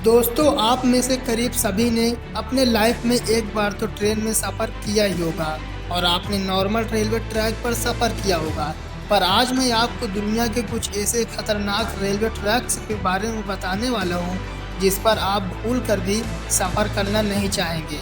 दोस्तों, आप में से करीब सभी ने अपने लाइफ में एक बार तो ट्रेन में सफ़र किया ही होगा और आपने नॉर्मल रेलवे ट्रैक पर सफ़र किया होगा। पर आज मैं आपको दुनिया के कुछ ऐसे खतरनाक रेलवे ट्रैक्स के बारे में बताने वाला हूँ जिस पर आप भूल कर भी सफ़र करना नहीं चाहेंगे।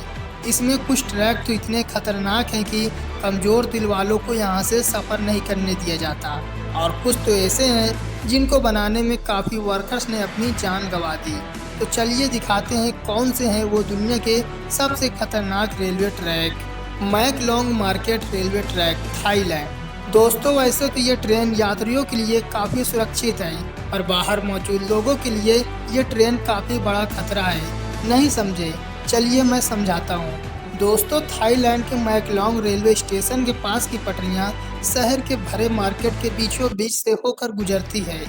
इसमें कुछ ट्रैक तो इतने खतरनाक हैं कि कमज़ोर दिल वालों को यहाँ से सफ़र नहीं करने दिया जाता, और कुछ तो ऐसे हैं जिनको बनाने में काफ़ी वर्कर्स ने अपनी जान गंवा दी। तो चलिए दिखाते हैं कौन से हैं वो दुनिया के सबसे खतरनाक railway track. Maeklong market railway track, Thailand. दोस्तों, वैसे तो ये ट्रेन यात्रियों के लिए काफ़ी सुरक्षित है, पर बाहर मौजूद लोगों के लिए ये ट्रेन काफ़ी बड़ा खतरा है। नहीं समझे? चलिए मैं समझाता हूँ। दोस्तों, थाईलैंड के मैकलोंग रेलवे स्टेशन के पास की पटरियाँ शहर के भरे मार्केट के बीचों बीच से होकर गुजरती है।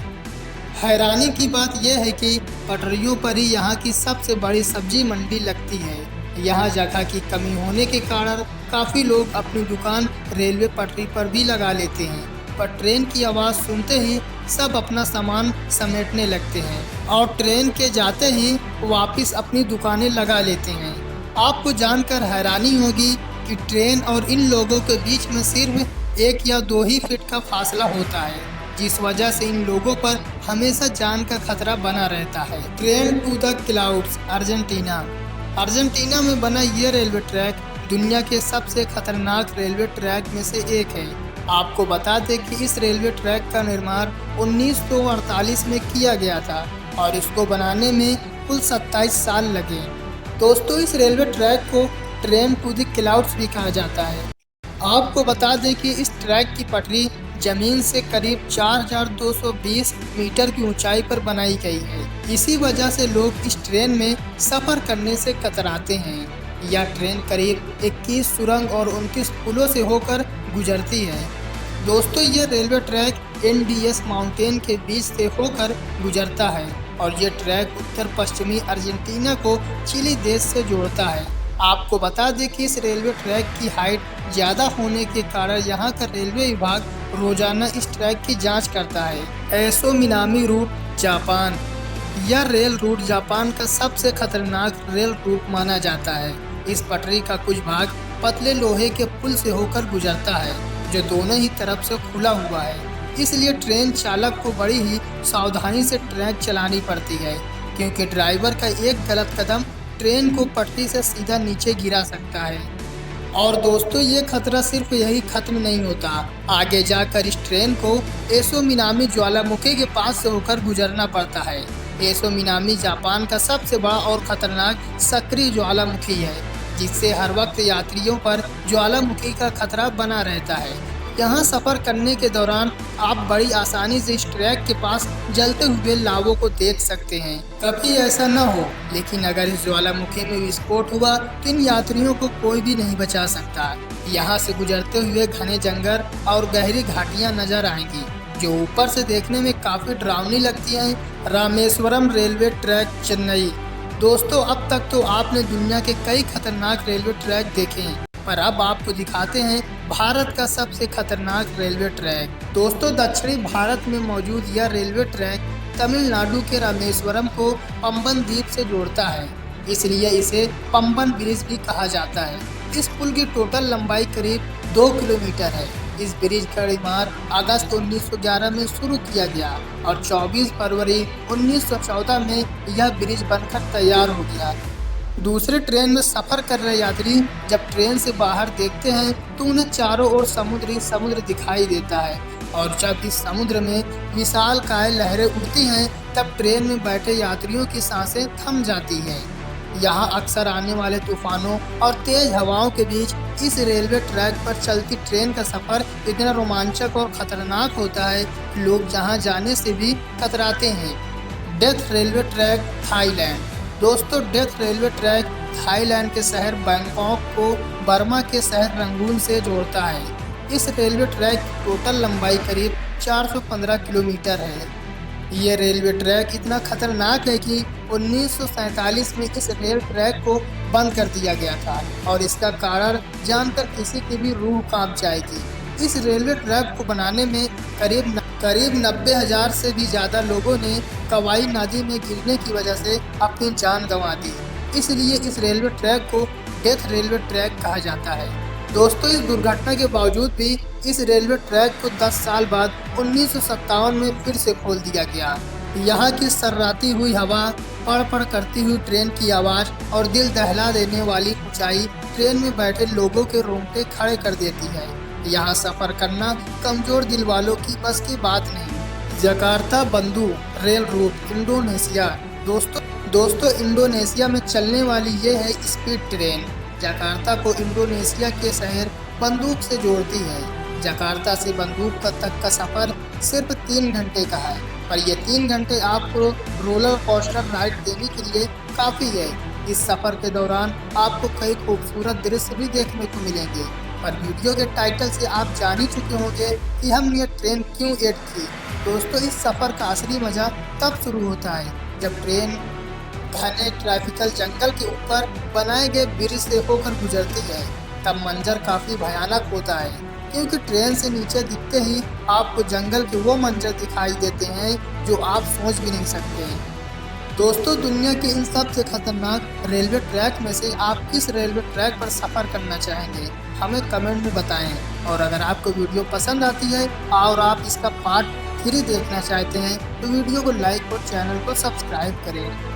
हैरानी की बात यह है कि पटरियों पर ही यहाँ की सबसे बड़ी सब्जी मंडी लगती है। यहाँ जगह की कमी होने के कारण काफ़ी लोग अपनी दुकान रेलवे पटरी पर भी लगा लेते हैं, पर ट्रेन की आवाज़ सुनते ही सब अपना सामान समेटने लगते हैं और ट्रेन के जाते ही वापस अपनी दुकानें लगा लेते हैं। आपको जानकर हैरानी होगी कि ट्रेन और इन लोगों के बीच में सिर्फ 1 या 2 ही फीट का फासला होता है, जिस वजह से इन लोगों पर हमेशा जान का खतरा बना रहता है। Train to the clouds, Argentina. Argentina में बना ये रेलवे ट्रैक दुनिया के सबसे खतरनाक रेलवे ट्रैक में से एक है। आपको बता दें कि इस रेलवे ट्रैक का निर्माण 1948 में किया गया था और इसको बनाने में कुल 27 साल लगे। दोस्तों, इस रेलवे ट्रैक को ट्रेन टू द क्लाउड्स भी कहा जाता है। आपको बता दें कि इस ट्रैक की पटरी जमीन से करीब 4220 मीटर की ऊंचाई पर बनाई गई है। इसी वजह से लोग इस ट्रेन में सफ़र करने से कतराते हैं। यह ट्रेन करीब 21 सुरंग और 29 पुलों से होकर गुजरती है। दोस्तों, यह रेलवे ट्रैक एंडीज माउंटेन के बीच से होकर गुजरता है और यह ट्रैक उत्तर पश्चिमी अर्जेंटीना को चिली देश से जोड़ता है। आपको बता दें कि इस रेलवे ट्रैक की हाइट ज़्यादा होने के कारण यहाँ का रेलवे विभाग रोजाना इस ट्रैक की जांच करता है। Aso Minami route, Japan. यह रेल रूट जापान का सबसे खतरनाक रेल रूट माना जाता है। इस पटरी का कुछ भाग पतले लोहे के पुल से होकर गुजरता है, जो दोनों ही तरफ से खुला हुआ है। इसलिए ट्रेन चालक को बड़ी ही सावधानी से ट्रैक चलानी पड़ती है, क्योंकि ड्राइवर का एक गलत कदम ट्रेन को पटरी से सीधा नीचे गिरा सकता है। और दोस्तों, ये खतरा सिर्फ यही खत्म नहीं होता। आगे जाकर इस ट्रेन को एसो मिनामी ज्वालामुखी के पास से होकर गुजरना पड़ता है। एसो मिनामी जापान का सबसे बड़ा और खतरनाक सक्रिय ज्वालामुखी है, जिससे हर वक्त यात्रियों पर ज्वालामुखी का खतरा बना रहता है। यहाँ सफ़र करने के दौरान आप बड़ी आसानी से इस ट्रैक के पास जलते हुए लावों को देख सकते हैं। कभी ऐसा न हो, लेकिन अगर इस ज्वालामुखी में विस्फोट हुआ तो इन यात्रियों को कोई भी नहीं बचा सकता। यहाँ से गुजरते हुए घने जंगल और गहरी घाटियाँ नजर आएंगी, जो ऊपर से देखने में काफ़ी डरावनी लगती हैं। Rameswaram railway track, Chennai. दोस्तों, अब तक तो आपने दुनिया के कई खतरनाक रेलवे ट्रैक देखे हैं, पर अब आपको दिखाते हैं भारत का सबसे खतरनाक रेलवे ट्रैक। दोस्तों, दक्षिणी भारत में मौजूद यह रेलवे ट्रैक तमिलनाडु के रामेश्वरम को पंबन द्वीप से जोड़ता है, इसलिए इसे पंबन ब्रिज भी कहा जाता है। इस पुल की टोटल लंबाई करीब 2 किलोमीटर है। इस ब्रिज का निर्माण अगस्त 1911 में शुरू किया गया और 24 फरवरी 1914 में यह ब्रिज बनकर तैयार हो गया। दूसरे ट्रेन में सफ़र कर रहे यात्री जब ट्रेन से बाहर देखते हैं तो उन्हें चारों ओर समुद्र दिखाई देता है, और जब इस समुद्र में विशालकाय लहरें उठती हैं तब ट्रेन में बैठे यात्रियों की सांसें थम जाती हैं। यहाँ अक्सर आने वाले तूफानों और तेज हवाओं के बीच इस रेलवे ट्रैक पर चलती ट्रेन का सफ़र इतना रोमांचक और ख़तरनाक होता है कि लोग जहाँ जाने से भी कतराते हैं। Death railway track, Thailand. दोस्तों, डेथ रेलवे ट्रैक थाईलैंड के शहर बैंकॉक को बर्मा के शहर रंगून से जोड़ता है। इस रेलवे ट्रैक की टोटल लंबाई करीब 415 किलोमीटर है। ये रेलवे ट्रैक इतना खतरनाक है कि 1947 में इस रेल ट्रैक को बंद कर दिया गया था, और इसका कारण जानकर किसी की भी रूह कांप जाएगी। इस रेलवे ट्रैक को बनाने में करीब 90,000 से भी ज़्यादा लोगों ने कवाई नदी में गिरने की वजह से अपनी जान गंवा दी। इसलिए इस रेलवे ट्रैक को डेथ रेलवे ट्रैक कहा जाता है। दोस्तों, इस दुर्घटना के बावजूद भी इस रेलवे ट्रैक को 10 साल बाद 1957 में फिर से खोल दिया गया। यहाँ की सर्राती हुई हवा, पड़ करती हुई ट्रेन की आवाज़ और दिल दहला देने वाली ऊंचाई ट्रेन में बैठे लोगों के रोंगटे खड़े कर देती है। यहाँ सफ़र करना कमज़ोर दिल वालों की बस की बात नहीं। जकार्ता बंदूक रेल रूट इंडोनेशिया। दोस्तों इंडोनेशिया में चलने वाली ये है स्पीड ट्रेन। जकार्ता को इंडोनेशिया के शहर बंदूक से जोड़ती है। जकार्ता से बंदूक तक का सफ़र सिर्फ 3 घंटे का है, पर ये 3 घंटे आपको रोलर कोस्टर राइड देने के लिए काफ़ी है। इस सफ़र के दौरान आपको कई खूबसूरत दृश्य भी देखने को मिलेंगे, पर वीडियो के टाइटल से आप जान ही चुके होंगे कि हम ये ट्रेन क्यों ऐड की। दोस्तों, इस सफ़र का असली मज़ा तब शुरू होता है जब ट्रेन घने ट्रैफिकल जंगल के ऊपर बनाए गए ब्रिज से होकर गुजरती है। तब मंजर काफ़ी भयानक होता है, क्योंकि ट्रेन से नीचे दिखते ही आपको जंगल के वो मंजर दिखाई देते हैं जो आप सोच भी नहीं सकते। दोस्तों, दुनिया के इन सबसे खतरनाक रेलवे ट्रैक में से आप किस रेलवे ट्रैक पर सफ़र करना चाहेंगे, हमें कमेंट में बताएं। और अगर आपको वीडियो पसंद आती है और आप इसका पार्ट 3 देखना चाहते हैं तो वीडियो को लाइक और चैनल को सब्सक्राइब करें।